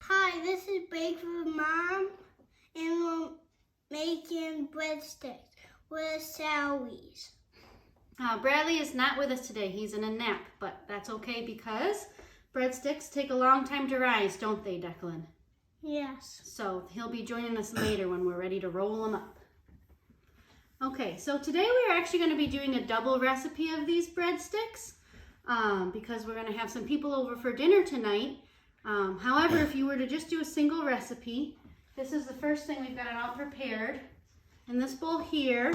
Hi, this is Bake with Mom, and we're making breadsticks with salaries. Bradley is not with us today. He's in a nap, but that's okay because breadsticks take a long time to rise, don't they, Declan? Yes. So he'll be joining us later when we're ready to roll them up. Okay, so today we're actually going to be doing a double recipe of these breadsticks because we're going to have some people over for dinner tonight. However, if you were to just do a single recipe, this is the first thing. We've got it all prepared. In this bowl here,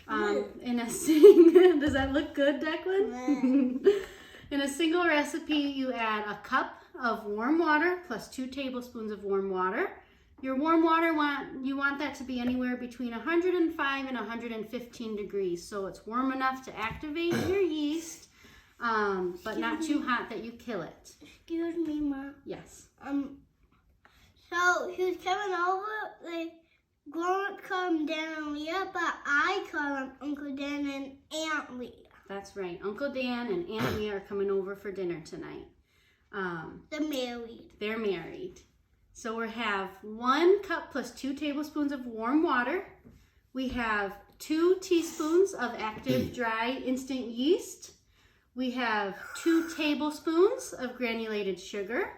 in a does that look good, Declan? In a single recipe, you add a cup of warm water plus 2 tablespoons of warm water. Your warm water, you want that to be anywhere between 105 and 115 degrees. So it's warm enough to activate your yeast, but not too hot that you kill it. Excuse me, Mom. Yes. So he was coming over, like, Grandma called him Dan and Leah, but I call him Uncle Dan and Aunt Leah. That's right. Uncle Dan and Aunt Leah are coming over for dinner tonight. They're married. They're married. So we have 1 cup plus 2 tablespoons of warm water. We have 2 teaspoons of active dry instant yeast. We have 2 tablespoons of granulated sugar.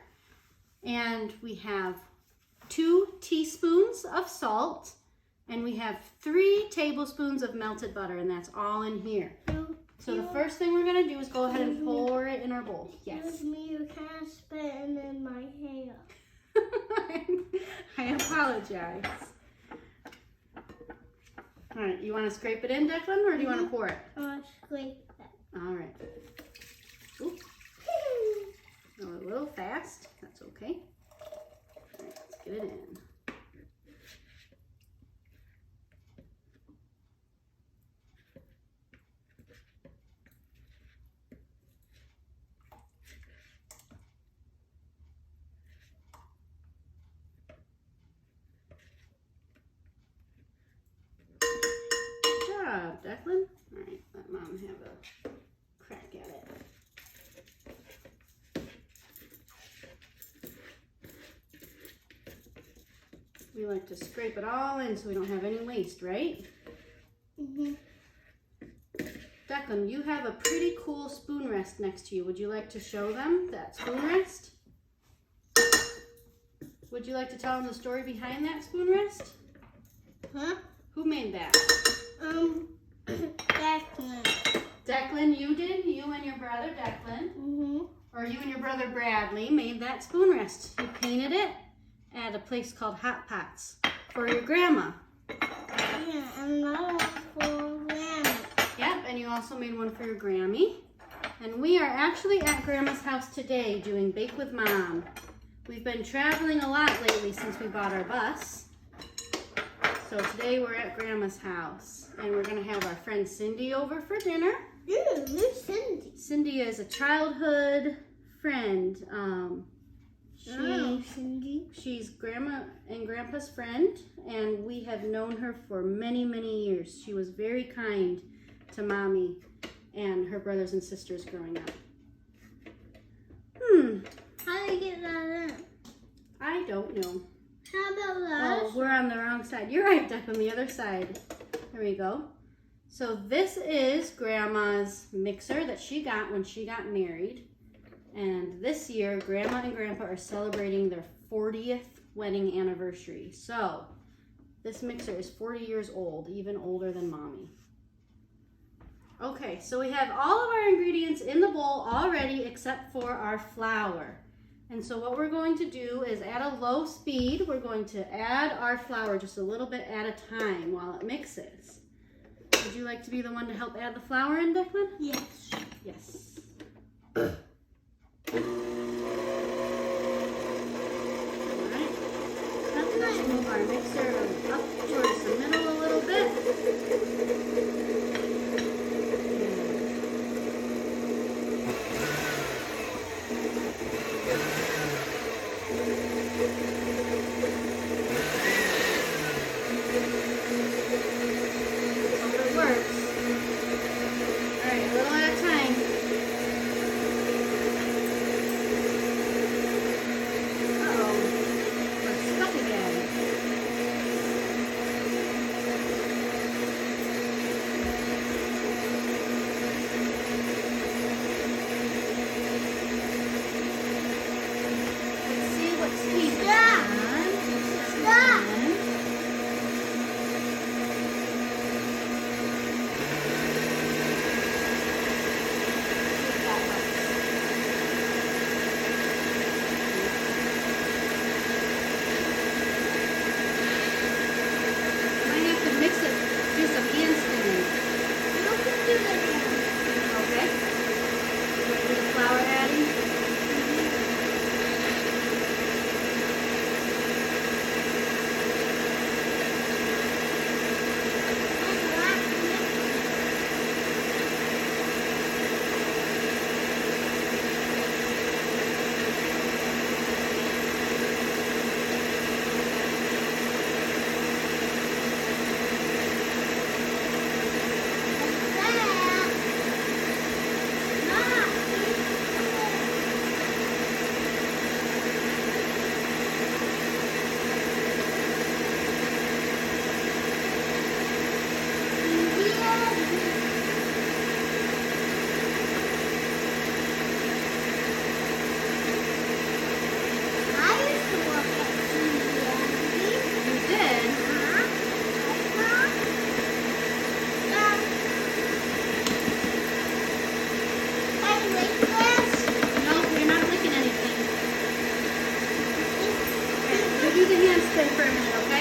And we have 2 teaspoons of salt. And we have 3 tablespoons of melted butter, and that's all in here. So the first thing we're going to do is go ahead and pour it in our bowl. Yes. Excuse me, you kind of spitting in my hair. I apologize. All right, you want to scrape it in, Declan, or do you want to pour it? I want to scrape it. All right. Oops. A little fast. That's okay. All right, let's get it in. Declan? All right, let Mom have a crack at it. We like to scrape it all in so we don't have any waste, right? Mm-hmm. Declan, you have a pretty cool spoon rest next to you. Would you like to show them that spoon rest? Would you like to tell them the story behind that spoon rest? Huh? Who made that? Declan. Declan, you did? You and your brother Declan, Mm-hmm. or you and your brother Bradley made that spoon rest. You painted it at a place called Hot Pots for your grandma. Yeah, and another one for Grandma. Yep, and you also made one for your Grammy. And we are actually at Grandma's house today doing Bake with Mom. We've been traveling a lot lately since we bought our bus. So today we're at Grandma's house, and we're gonna have our friend Cindy over for dinner. Ooh, who's Cindy? Cindy is a childhood friend. Cindy. She's Grandma and Grandpa's friend, and we have known her for many, many years. She was very kind to Mommy and her brothers and sisters growing up. How do you get that in? I don't know. How about that? Oh, we're on the wrong side. You're right, Duck, on the other side. There we go. So this is Grandma's mixer that she got when she got married. And this year, Grandma and Grandpa are celebrating their 40th wedding anniversary. So this mixer is 40 years old, even older than Mommy. Okay, so we have all of our ingredients in the bowl already except for our flour. And so what we're going to do is at a low speed, we're going to add our flour just a little bit at a time while it mixes. Would you like to be the one to help add the flour in, Declan? Yes. Yes. Let's move our mixer up towards the middle a little bit. Hope it works. All right, a little at a time. Uh-oh.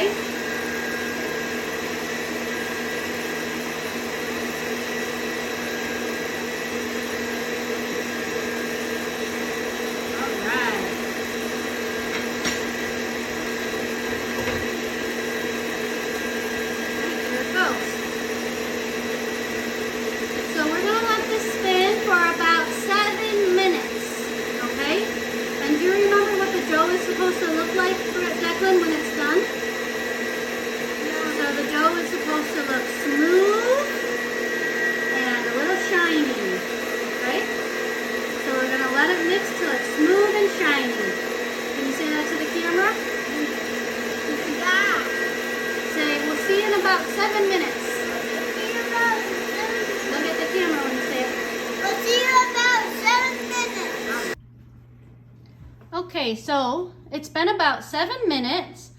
okay? Supposed to look like, Declan, when it's done? So the dough is supposed to look smooth and a little shiny, okay? So we're going to let it mix till it's smooth and shiny. Can you say that to the camera? Yeah. Say, we'll see you in about 7 minutes. Look at the camera when you say it. We'll see you in about 7 minutes. Okay, so it's been about 7 minutes.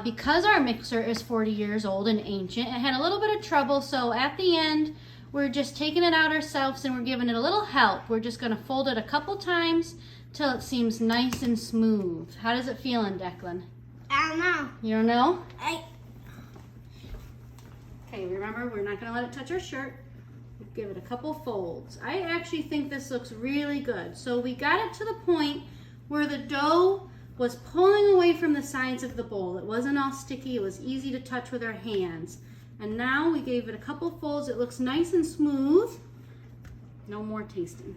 Because our mixer is 40 years old and ancient, it had a little bit of trouble, so at the end, we're just taking it out ourselves and we're giving it a little help. We're just gonna fold it a couple times till it seems nice and smooth. How does it feel, Declan? I don't know. You don't know? Okay, remember, we're not gonna let it touch our shirt. Give it a couple folds. I actually think this looks really good. So we got it to the point where the dough was pulling away from the sides of the bowl. It wasn't all sticky, it was easy to touch with our hands. And now we gave it a couple folds. It looks nice and smooth. No more tasting.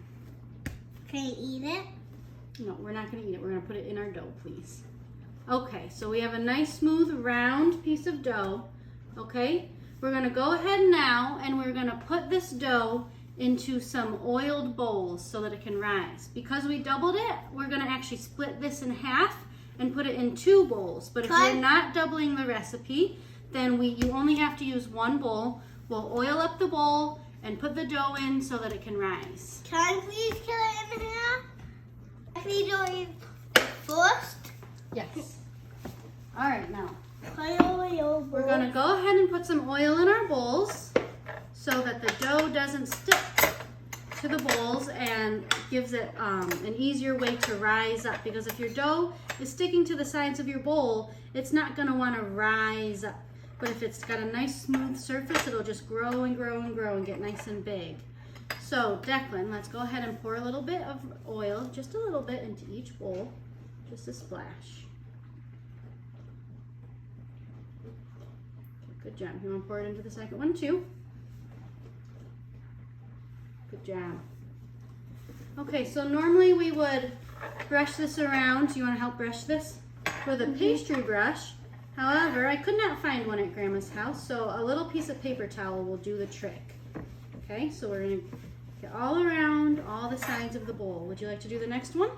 Can you eat it? No, we're not gonna eat it. We're gonna put it in our dough, please. Okay, so we have a nice smooth round piece of dough, okay? We're gonna go ahead now and we're gonna put this dough into some oiled bowls so that it can rise. Because we doubled it, we're gonna actually split this in half and put it in 2 bowls. But if you're not doubling the recipe, then you only have to use 1 bowl. We'll oil up the bowl and put the dough in so that it can rise. Can I please cut it in half? If you do it first? Yes. All right, now. We're gonna go ahead and put some oil in our bowls so that the dough doesn't stick to the bowls and gives it an easier way to rise up. Because if your dough is sticking to the sides of your bowl, it's not gonna wanna rise up. But if it's got a nice smooth surface, it'll just grow and grow and grow and get nice and big. So Declan, let's go ahead and pour a little bit of oil, just a little bit, into each bowl, just a splash. Good job. You want to pour it into the second one too? Good job. Okay, so normally we would brush this around. Do you want to help brush this? With a pastry brush. However, I could not find one at Grandma's house, so a little piece of paper towel will do the trick. Okay, so we're going to get all around all the sides of the bowl. Would you like to do the next one?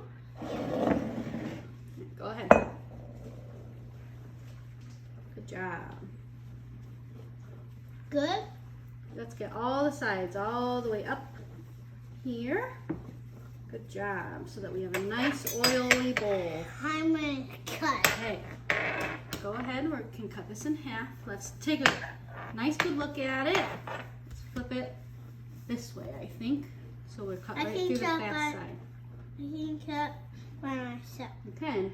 Go ahead. Good job. Good. Let's get all the sides all the way up here. Good job. So that we have a nice oily bowl. I'm going to cut. Okay. Go ahead. We can cut this in half. Let's take a nice good look at it. Let's flip it this way, I think. So we're cut right through the fat side. I can cut by myself. Okay.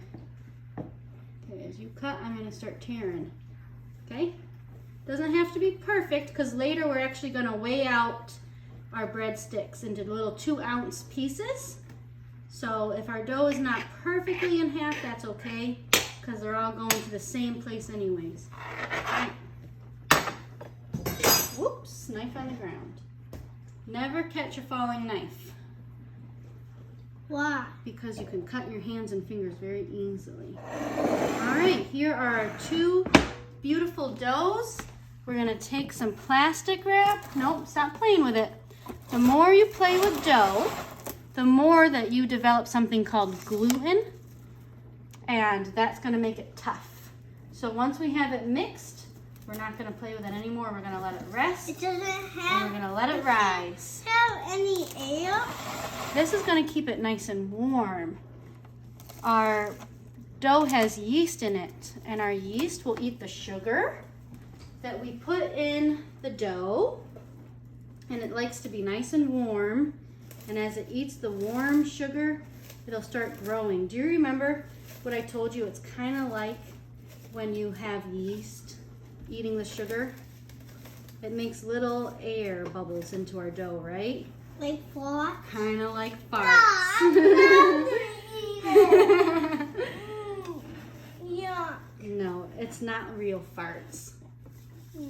Okay, as you cut, I'm going to start tearing. Okay? Doesn't have to be perfect because later we're actually going to weigh out our breadsticks into little 2-ounce pieces. So if our dough is not perfectly in half, that's okay because they're all going to the same place anyways. Okay. Whoops, knife on the ground. Never catch a falling knife. Why? Because you can cut your hands and fingers very easily. All right, here are our 2 beautiful doughs. We're gonna take some plastic wrap. Nope, stop playing with it. The more you play with dough, the more that you develop something called gluten, and that's gonna make it tough. So once we have it mixed, we're not gonna play with it anymore. We're gonna let it rest. It doesn't have. And we're gonna let it rise. Have any air? This is gonna keep it nice and warm. Our dough has yeast in it, and our yeast will eat the sugar that we put in the dough, and it likes to be nice and warm, and as it eats the warm sugar, it'll start growing. Do you remember what I told you? It's kind of like when you have yeast eating the sugar, it makes little air bubbles into our dough, right? Like what? Kind of like farts. Yeah. No, it's not real farts.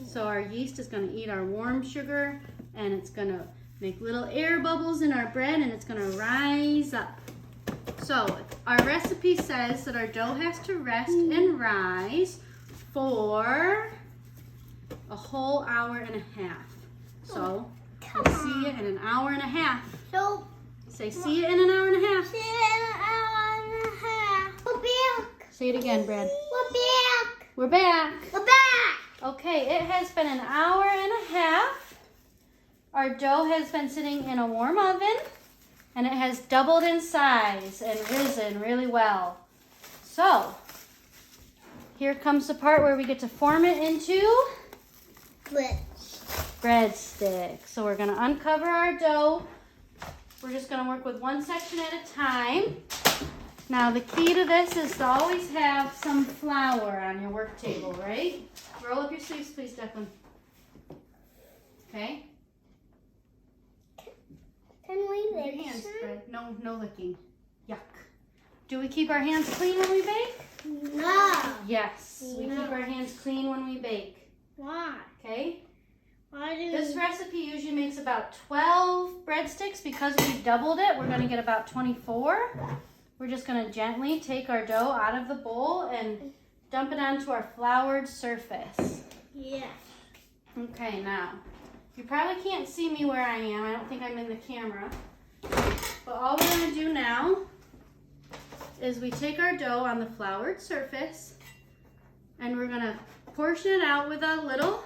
So our yeast is going to eat our warm sugar, and it's going to make little air bubbles in our bread, and it's going to rise up. So our recipe says that our dough has to rest and rise for a whole hour and a half. So we'll see you in an hour and a half. So say see you in an hour and a half. see you in an hour and a half. We're back. Say it again, Brad. We're back. We're back. We're back. Okay, it has been an hour and a half. Our dough has been sitting in a warm oven, and it has doubled in size and risen really well. So, here comes the part where we get to form it into breadsticks. So we're going to uncover our dough. We're just going to work with one section at a time. Now, the key to this is to always have some flour on your work table, right? Roll up your sleeves, please, Declan. Okay? Can we Your lick hands, some? Fred. No licking. Yuck. Do we keep our hands clean when we bake? No. Yes. We No. keep our hands clean when we bake. Why? Okay? Why do This recipe usually makes about 12 breadsticks. Because we doubled it, we're going to get about 24. We're just going to gently take our dough out of the bowl and dump it onto our floured surface. Yeah. Okay, now, you probably can't see me where I am. I don't think I'm in the camera. But all we're going to do now is we take our dough on the floured surface, and we're going to portion it out with a little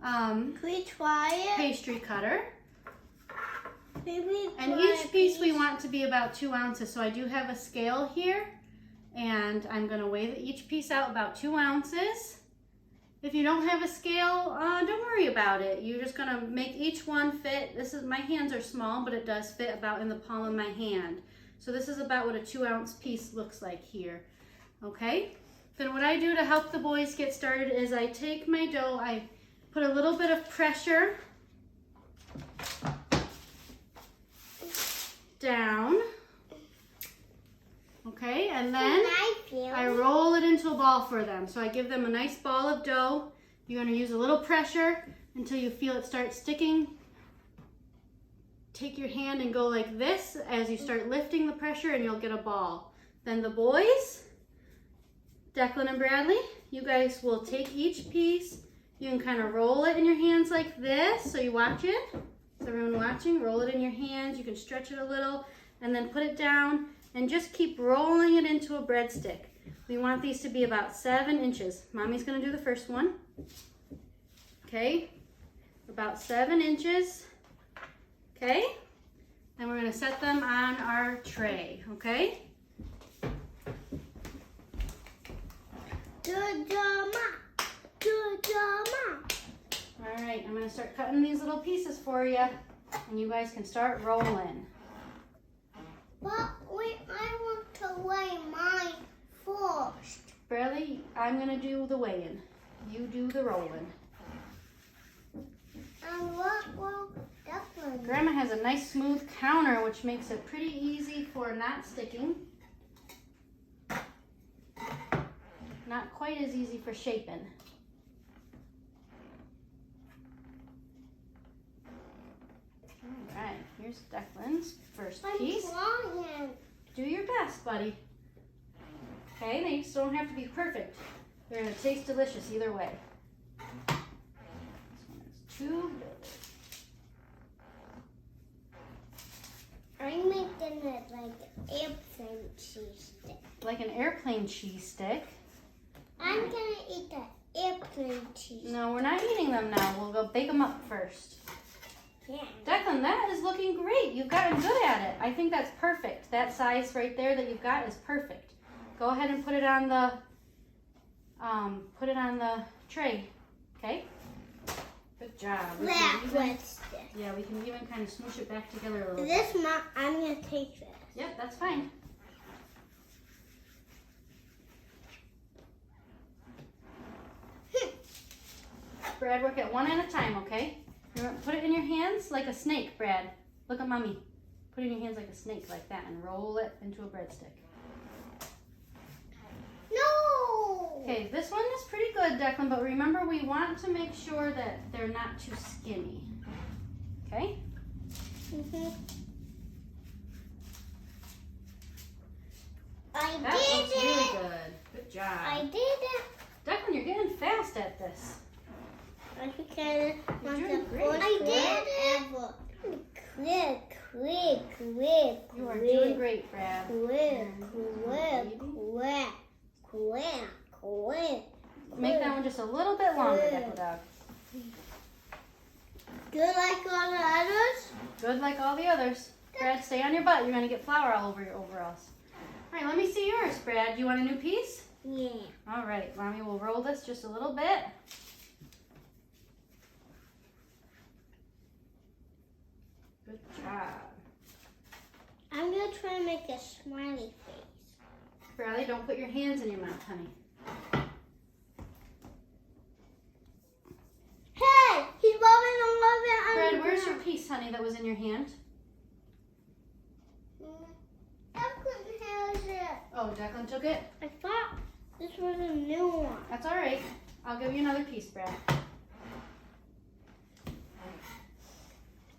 Can we try it? pastry cutter. Maybe And try each a piece we want to be about 2 ounces. So I do have a scale here, and I'm going to weigh each piece out about 2 ounces. If you don't have a scale, don't worry about it. You're just going to make each one fit. My hands are small, but it does fit about in the palm of my hand. So this is about what a 2-ounce piece looks like here. Okay? Then what I do to help the boys get started is I take my dough, I put a little bit of pressure down. Okay, and then I roll it into a ball for them. So I give them a nice ball of dough. You're going to use a little pressure until you feel it start sticking. Take your hand and go like this as you start lifting the pressure, and you'll get a ball. Then the boys, Declan and Bradley, you guys will take each piece. You can kind of roll it in your hands like this. So you watch it. Is everyone watching? Roll it in your hands. You can stretch it a little and then put it down and just keep rolling it into a breadstick. We want these to be about 7 inches. Mommy's going to do the first one. Okay, about 7 inches. Okay, and we're going to set them on our tray. Okay. Good job, Mom. Good job, Mom. All right, I'm going to start cutting these little pieces for you, and you guys can start rolling. But I want to weigh mine first. Bradley, I'm going to do the weighing. You do the rolling. And what will Declan do? Grandma has a nice smooth counter, which makes it pretty easy for not sticking. Not quite as easy for shaping. All right, here's Declan's first piece. I'm trying. Do your best, buddy. Okay, they just don't have to be perfect. They're gonna taste delicious either way. This one is too big. I'm making it like airplane cheese stick. Like an airplane cheese stick. I'm gonna eat the airplane cheese. No, we're not eating them now. We'll go bake them up first. Yeah. Declan, that is looking great. You've gotten good at it. I think that's perfect. That size right there that you've got is perfect. Go ahead and put it on the tray. Okay? Good job. Yeah, we can even kind of smoosh it back together a little bit. I'm gonna take this. Yep, that's fine. Brad. Work it one at a time, okay? Put it in your hands like a snake, Brad. Look at mommy. Put it in your hands like a snake, like that, and roll it into a breadstick. No! Okay, this one is pretty good, Declan, but remember we want to make sure that they're not too skinny. Okay? I That did looks it! really good. Good job. I did it! Declan, you're getting fast at this. Because You're doing great. I did it! Click. You are doing great, Brad. Make that one just a little bit longer, Declan dog. Good like all the others? Good like all the others. Brad, stay on your butt. You're going to get flour all over your overalls. All right, let me see yours, Brad. You want a new piece? Yeah. All right, Mommy will roll this just a little bit. Good job. I'm going to try and make a smiley face. Bradley, don't put your hands in your mouth, honey. Hey! He's rubbing all of it on Brad, the where's your ground. piece, honey, that was in your hand? Declan has it. Oh, Declan took it? I thought this was a new one. That's all right. I'll give you another piece, Brad.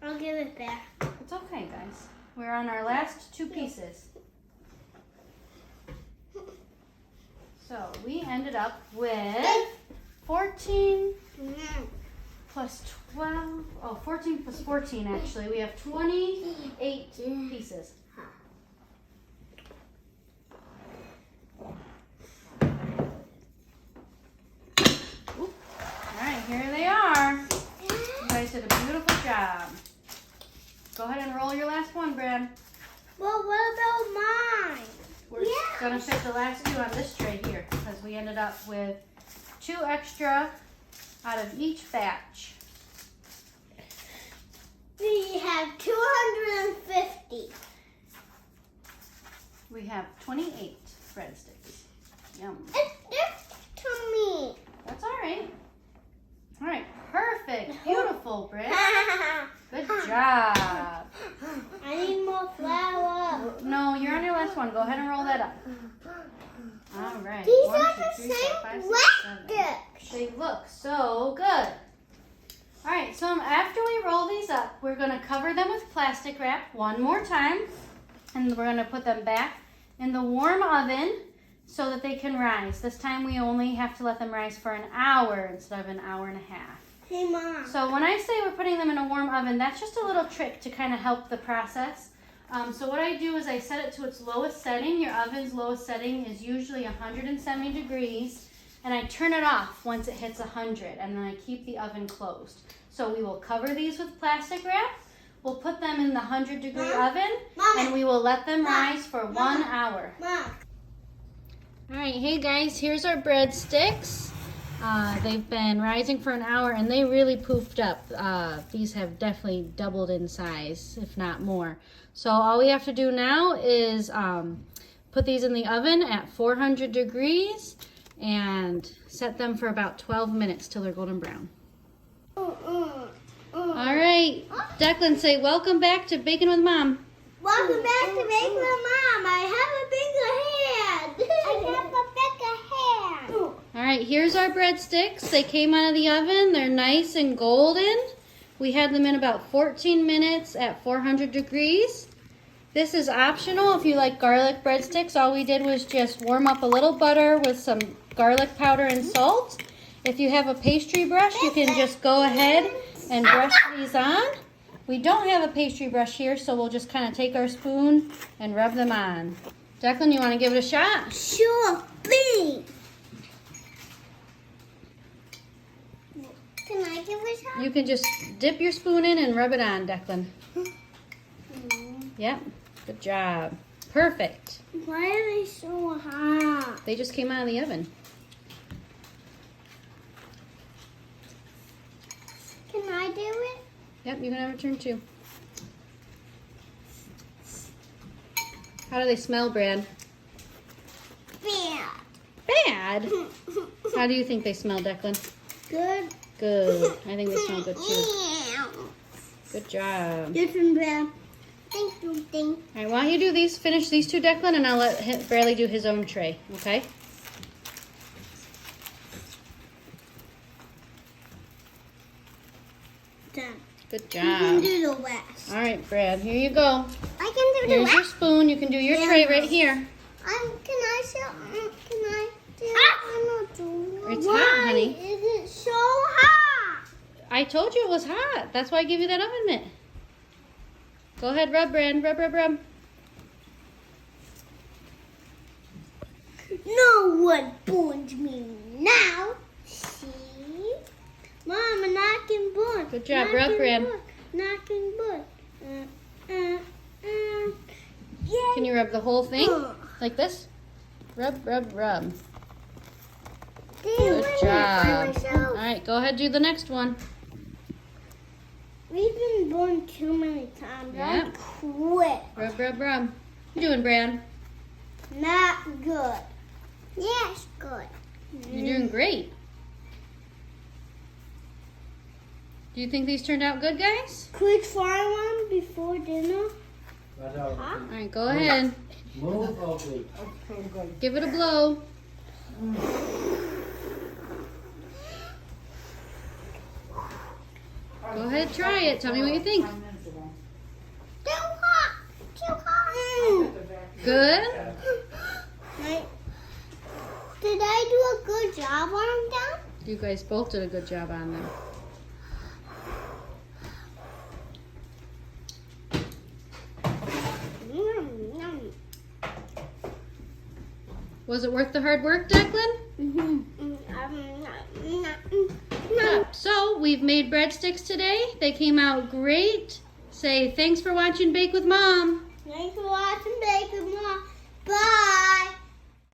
I'll give it back. It's okay, guys. We're on our last two pieces. So we ended up with 14 plus 12. Oh, 14 plus 14, actually. We have 28 pieces. Oop. All right, here they are. You guys did a beautiful job. Go ahead and roll your last one, Brad. Well, what about mine? We're gonna fit the last two on this tray here because we ended up with 2 extra out of each batch. We have 250. We have 28 breadsticks. Yum. It's to me. That's all right. All right, perfect, beautiful, Brad. Good job. I need more flour. No, you're on your last one. Go ahead and roll that up. All right. These 1, are 2, the 3, 4, same 5, 6, 7. breadsticks. They look so good. All right, so after we roll these up, we're going to cover them with plastic wrap one more time, and we're going to put them back in the warm oven so that they can rise. This time we only have to let them rise for an hour instead of an hour and a half. Hey, Mom. So when I say we're putting them in a warm oven, that's just a little trick to kind of help the process. So what I do is I set it to its lowest setting. Your oven's lowest setting is usually 170 degrees. And I turn it off once it hits 100, and then I keep the oven closed. So we will cover these with plastic wrap. We'll put them in the 100-degree oven, and we will let them rise for 1 hour. Mom. All right, hey guys, here's our breadsticks. They've been rising for an hour, and they really poofed up. These have definitely doubled in size, if not more. So all we have to do now is put these in the oven at 400 degrees and set them for about 12 minutes till they're golden brown. All right, Declan, say welcome back to Baking with Mom. Welcome back to Baking with Mom. I have a bigger hand. I have a bigger hand. All right, here's our breadsticks. They came out of the oven. They're nice and golden. We had them in about 14 minutes at 400 degrees. This is optional if you like garlic breadsticks. All we did was just warm up a little butter with some garlic powder and salt. If you have a pastry brush, you can just go ahead and brush these on. We don't have a pastry brush here, so we'll just kind of take our spoon and rub them on. Declan, you want to give it a shot? Sure thing. Can I give it a shot? You can just dip your spoon in and rub it on, Declan. Yep, good job. Perfect. Why are they so hot? They just came out of the oven. Can I do it? Yep, you can have a turn too. How do they smell, Brad? Bad. Bad? How do you think they smell, Declan? Good. Good. I think they smell good too. Good job. Different brand. Thank you. All right, why don't you do these? Finish these two, Declan, and I'll let Bradley do his own tray. Okay. Done. Good You can job. do the rest. All right, Brad. Here you go. I can do the Here's rest. your spoon. You can do your tray right here. Can I show? Can I do? I'm not doing. It's hot, honey. Why is it so hot? I told you it was hot. That's why I give you that oven mitt. Go ahead, rub, Brad. Rub, rub, rub. No one burns me now. See? Mom, I'm knocking burn. Good job. Rub, Brad. Knocking burn. Can you rub the whole thing? Like this? Rub, rub, rub. Good job. All right, go ahead, do the next one. We've been burned too many times. I Yep. quit. Rub, rub, rub. What you doing, Brad? Not good. Yes, good. You're doing great. Do you think these turned out good, guys? Quick fry one before dinner. All right, go ahead. Move over. Give it a blow. Go ahead, try it. Tell me what you think. Too hot. Too hot. Good? Did I do a good job on them? You guys both did a good job on them. Was it worth the hard work, Declan? Yeah. So, we've made breadsticks today. They came out great. Say thanks for watching Bake with Mom. Thanks for watching Bake with Mom. Bye.